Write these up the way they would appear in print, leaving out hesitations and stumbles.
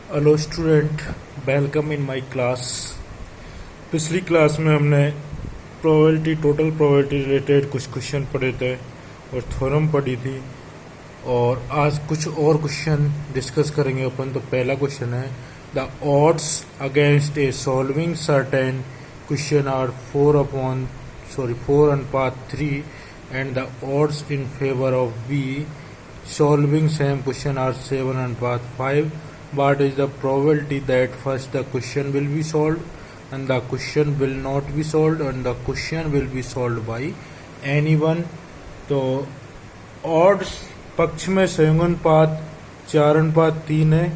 Hello student, welcome in my class. पिछली class में हमने प्रोबेबिलिटी, टोटल प्रोबेबिलिटी रिलेटेड कुछ क्वेश्चन पढ़े थे और थ्योरम पढ़ी थी, और आज कुछ और क्वेश्चन डिस्कस करेंगे अपन। तो पहला क्वेश्चन है, the odds against A solving certain question are 4/3 and the odds in favour of B solving same question are 7/5. What is the probability that first the question will be solved and the question will not be solved and the question will be solved by anyone? तो odds पक्ष में संयुगानुपात 4/3 है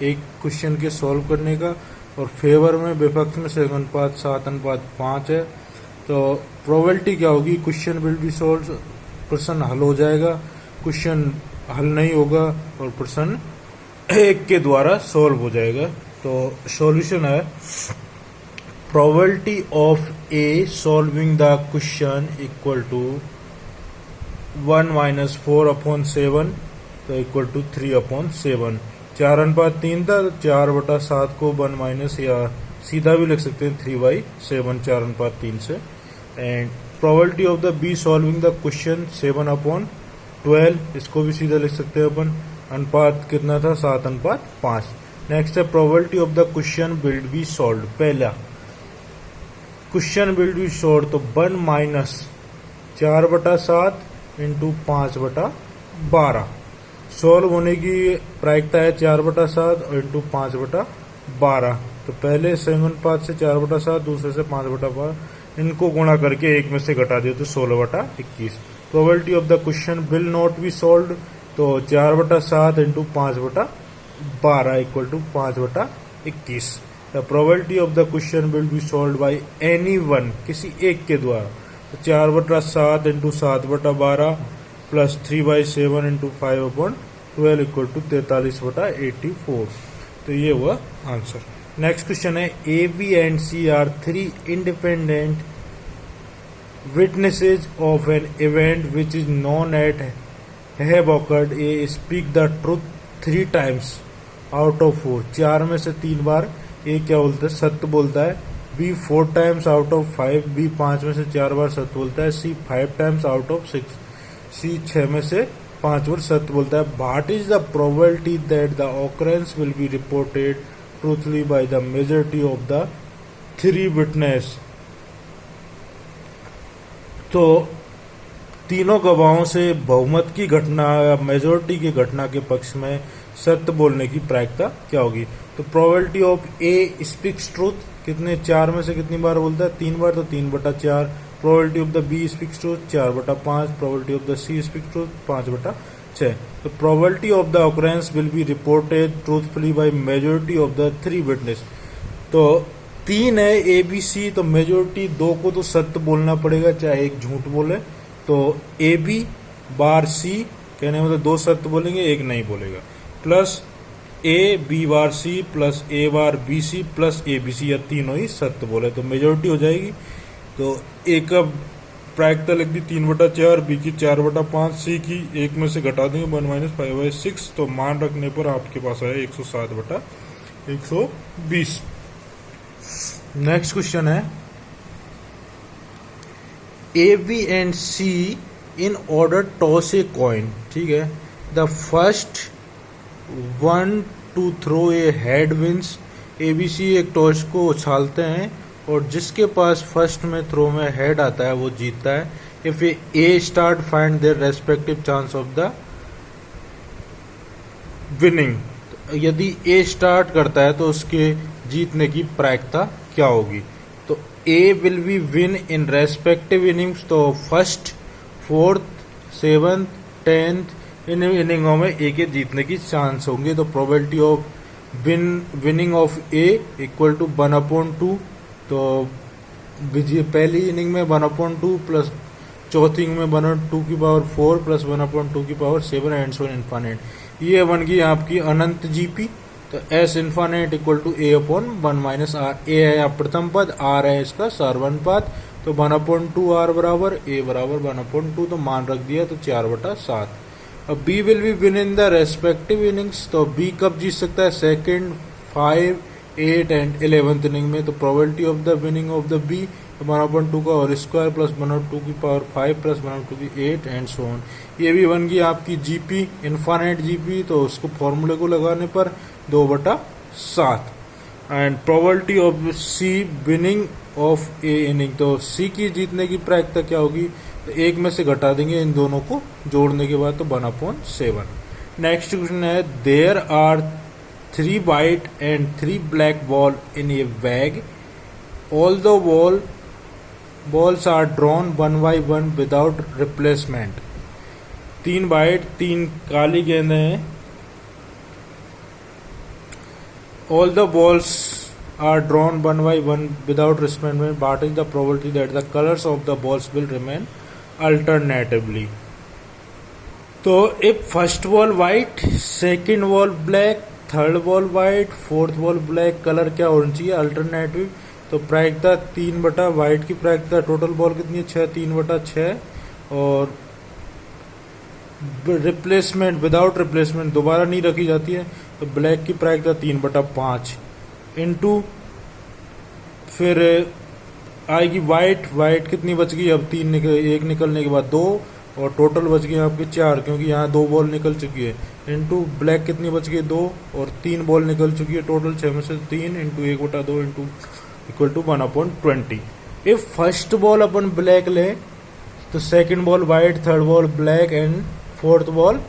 एक question के solve करने का, और favour में विपक्ष में संयुगानुपात 7/5 है। तो प्रोबेबिलिटी क्या होगी? क्वेश्चन विल बी सॉल्व, प्रश्न हल हो जाएगा, क्वेश्चन हल नहीं होगा और प्रश्न एक के द्वारा सॉल्व हो जाएगा। तो सॉल्यूशन है, probability of A solving the question equal to 1 - 4/7, तो इक्वल टू 3/7। 4/3 था, 4/7 को 1 माइनस, या सीधा भी लिख सकते हैं 3/7 4/3 से। And probability of the be solving the question 7/12, इसको भी सीधा लिख सकते हैं अपन। अनुपात कितना था? 7/5। नेक्स्ट है, probability of the question will be solve. पहला क्वेश्चन विल बी सॉल्व, तो 1 माइनस 4/7 इंटू 5/12। सॉल्व होने की प्रायिकता है 4/7 और इंटू 5/12। तो पहले संयुगानुपात से 4/7, दूसरे से 5/12, इनको गुणा करके एक में से घटा दिया तो 16/21। Probability of the question will not be solve, तो 4/7 into 5/12 equal to 5/21। The probability of the question will be solve by any one, किसी एक के द्वारा, तो 4/7 into 7/12 plus 3/7 into 5/12 equal to 43/84। तो ये हुआ आंसर। नेक्स्ट क्वेश्चन है, A B and C are 3 independent witnesses of an event which is known at have occurred. A speak the truth 3 times out of 4, 4 में से 3 बार ए क्या बोलता है? सत्य बोलता है। B 4 times out of 5, B 5 में से 4 बार सत्य बोलता है। C 5 times out of 6, C 6 में से 5 बार सत्य बोलता है। What is the probability that the occurrence will be reported truthfully by the majority of the 3 witness? तो तीनों गवाहों से बहुमत की घटना या मेजोरिटी की घटना के पक्ष में सत्य बोलने की प्रायिकता क्या होगी? तो probability of A speaks truth, कितने 4 में से कितनी बार बोलता है? 3 बार, तो 3/4। Probability of the B speaks truth 4/5। Probability of the C speaks truth 5/6। तो probability of the occurrence will be reported truthfully by majority of the 3 witness. तो 3 है ए बी सी, तो मेजोरिटी 2 को तो सत्य बोलना पड़ेगा, चाहे एक झूठ बोले। तो ए बी बार सी कहने मतलब 2 सत्य बोलेंगे, एक नहीं बोलेगा, plus A B bar C plus A bar B C plus A B C, या तीनों ही सत्य बोले तो मेजोरिटी हो जाएगी। तो ए का प्रायिकता लिख दी 3/4, बी की 4/5, सी की 1 में से घटा देंगे 1 - 5/6, तो मान रखने पर आपके पास आया 107/120। नेक्स्ट क्वेश्चन है, A B and C in order toss a coin. ठीक है, the first one to throw a head wins. A B C एक टॉस को उछालते हैं और जिसके पास फर्स्ट में थ्रो में हेड आता है वो जीतता है। If A start find their respective chance of the winning. यदि ए स्टार्ट करता है तो उसके जीतने की प्रायिकता क्या होगी? तो A will be win in respective innings, तो फर्स्ट, 4th, 7th, 10th इन इनिंगों में ए के जीतने की चांस होंगे। तो probability of winning of A equal to 1/2। तो पहली इनिंग में 1/2 प्लस चौथी इनिंग में 1/2 प्लस 1/2 एंड सो इनफाइनाइट। ये बन गई आपकी अनंत जीपी। तो S infinite equal to A/1 minus R. A है यहाँ प्रथम पद, आर है इसका सर्वनुपात, तो 1/2 आर बराबर ए बराबर 1/2, तो मान रख दिया तो 4/7। अब B will be win in the respective innings, तो बी कब जीत सकता है? सेकंड, 5, 8 एंड 11th इनिंग में, तो probability of the winning of the B 1/2 का और स्क्वायर प्लस 1/2 की पावर 5 प्लस 1/2 की 8 एंड सो ऑन। ये भी बन गई आपकी जीपी, इनफाइनाइट जीपी, तो उसको फॉर्मूले को लगाने पर 2/7। And probability of C winning of A inning, तो सी की जीतने की प्रायिकता क्या होगी, तो एक में से घटा देंगे इन दोनों को जोड़ने के बाद, तो 1/7। नेक्स्ट क्वेश्चन है, there are 3 white and 3 black ball in a bag. All the balls are drawn one by one without replacement. 3 white 3 काली गेंदें हैं. All the balls are drawn one by one without replacement. What is the probability that the colors of the balls will remain alternatively? तो if first ball white, second ball black, third ball white, fourth ball black, colour क्या होना चाहिए alternative, तो प्रायिकता 3 white की प्रायिकता total ball कितनी है 6, 3/6, और रिप्लेसमेंट विदाउट रिप्लेसमेंट दोबारा नहीं रखी जाती है, तो ब्लैक की प्रायिकता 3/5 इनटू फिर आएगी वाइट कितनी बच गई अब 1 निकलने के बाद 2, और टोटल बच गए आपके 4 क्योंकि यहाँ 2 बॉल निकल चुकी है, इनटू ब्लैक कितनी बच गई 2, और 3 बॉल निकल चुकी है, टोटल 6 में से 3 into 1/2 into equal to 1/20। If first ball अपन ब्लैक ले तो second ball white, third ball black and fourth ball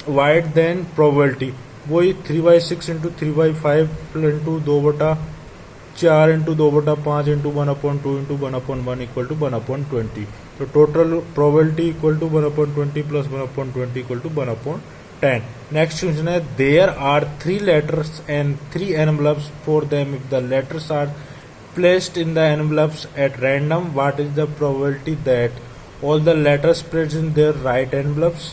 white, then probability वही 3/6 into 3/5 into 2/4 into 2/5 into 1/2 into 1/1 equal to 1/20। तो total probability equal to 1/20 plus 1/20 equal to 1/10। Next question है, there are 3 letters and 3 envelopes for them if the letters are placed in the envelopes at random, what is the probability that all the letters placed in their right envelopes?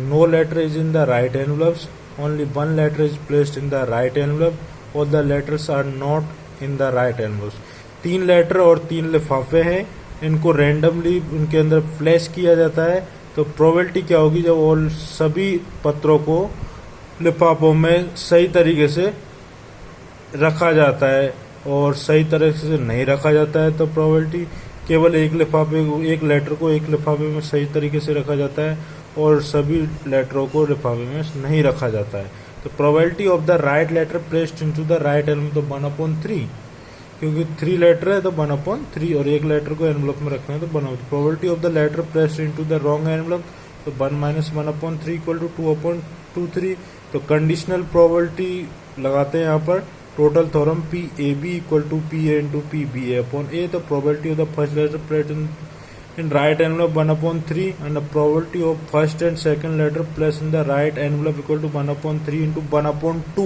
No letter is in the right envelopes, only one letter is placed in the right envelope, all the letters are not in the right envelopes। 3 letter और 3 लिफाफे हैं, इनको randomly उनके अंदर place किया जाता है, तो प्रोबेबिलिटी क्या होगी जब ऑल सभी पत्रों को लिफाफों में सही तरीके से रखा जाता है और सही तरह से नहीं रखा जाता है, तो प्रोबेबिलिटी केवल एक लेटर को एक लिफाफे में सही तरीके से रखा जाता है और सभी लेटरों को लिफाफे में नहीं रखा जाता है। तो probability of the right letter placed into the right envelope, तो 1/3, क्योंकि 3 लेटर है तो 1/3, और एक लेटर को एनवलप में रखना है तो 1/3। Probability of the letter placed into the wrong envelope, तो 1 - 1/3 इक्वल टू 2/23। तो कंडीशनल प्रोबेबिलिटी लगाते हैं यहाँ पर, total theorem P A B equal to P A into P B A upon A, तो probability of the first letter placed in right envelope 1/3 and the probability of first and second letter placed in the right envelope equal to 1/3 into 1/2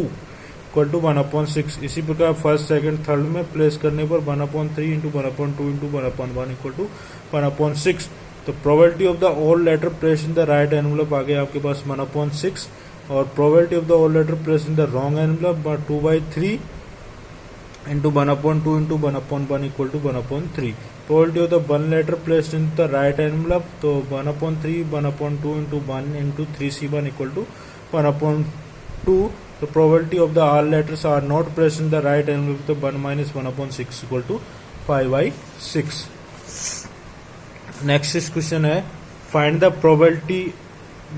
equal to 1/6। इसी प्रकार first second third में place करने पर 1/3 into 1/2 into 1/1 equal to 1/6। तो probability of the all letter placed in the right envelope आ गया आपके पास 1/6, और probability of the all letter placed in the wrong envelope 2/3 into 1/2 into 1/1 equal to 1/3। Probability of the one letter placed in the right envelope, तो 1/3 1/2 into 1 into 3C1 equal to 1/2। तो probability of the all letters are not placed in the right envelope, तो 1 - 1/6 equal to 5/6। Next question है, find the probability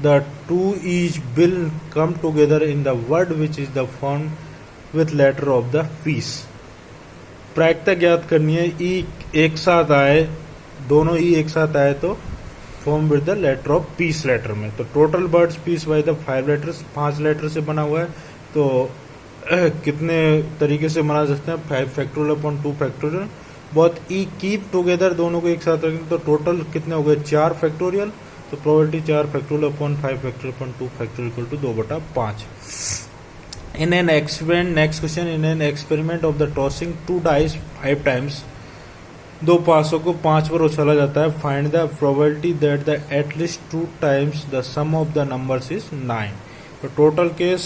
the two each will come together in the word which is the formed with letter of the piece। प्रायिकता ज्ञात करनी है, ई एक साथ आए, दोनों ई एक साथ आए तो form with the letter of piece letter में। तो total words piece by the 5 letters, 5 letter से बना हुआ है, तो कितने तरीके से बना सकते हैं, 5 फैक्टोरियल अपॉन 2 फैक्टोरियल। बहुत ई कीप टुगेदर दोनों को एक साथ रखेंगे तो टोटल कितने हो गए 4 फैक्टोरियल, तो probability 4 factorial upon 5 factorial upon 2 factorial equal to 2/5। In an experiment, next question, in an experiment of the tossing 2 dice 5 times, 2 पासों को 5 बार उछाला जाता है, find the probability that the at least 2 times the sum of the numbers is 9। तो total case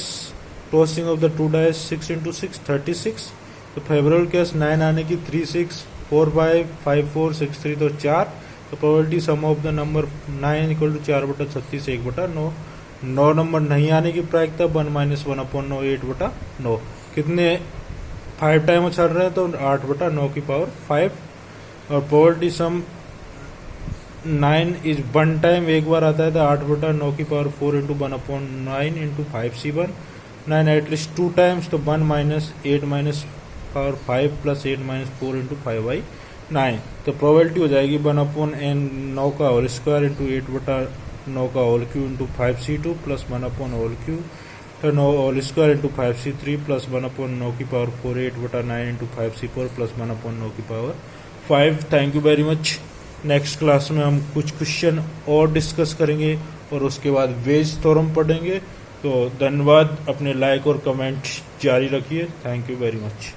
tossing of the 2 dice 6 × 6 36, तो favourable case 9 आने की 3 6 4 5 5 4 6 3, तो 4। तो probability sum of the number 9 equal to 4/36 1/9, 9 number नहीं आने की प्रायिकता 1 माइनस 1/9 8/9। कितने 5 टाइम चल रहे हैं तो 8/9 की पावर 5। और प्रोबेबिलिटी सम 9 इज 1 टाइम, एक बार आता है तो 8/9 की power 4 into 1/9 into 5c1। 9 at least 2 times तो 1 minus 8 minus power 5 plus 8 minus 4 into 5/9। तो प्रोबेबिलिटी हो जाएगी 1/9 का होल स्क्वायर इंटू 8/9 का whole Q into 5c2 plus 1/होल Q 9 whole square into 5c3 plus 1/9 की पावर 4 8/9 इंटू 5c4 प्लस 1/9 की power 5। Thank you very much. Next class में हम कुछ क्वेश्चन और डिस्कस करेंगे और उसके बाद वेज थ्योरम पढ़ेंगे। तो धन्यवाद, अपने लाइक और कमेंट जारी रखिए। Thank you very much.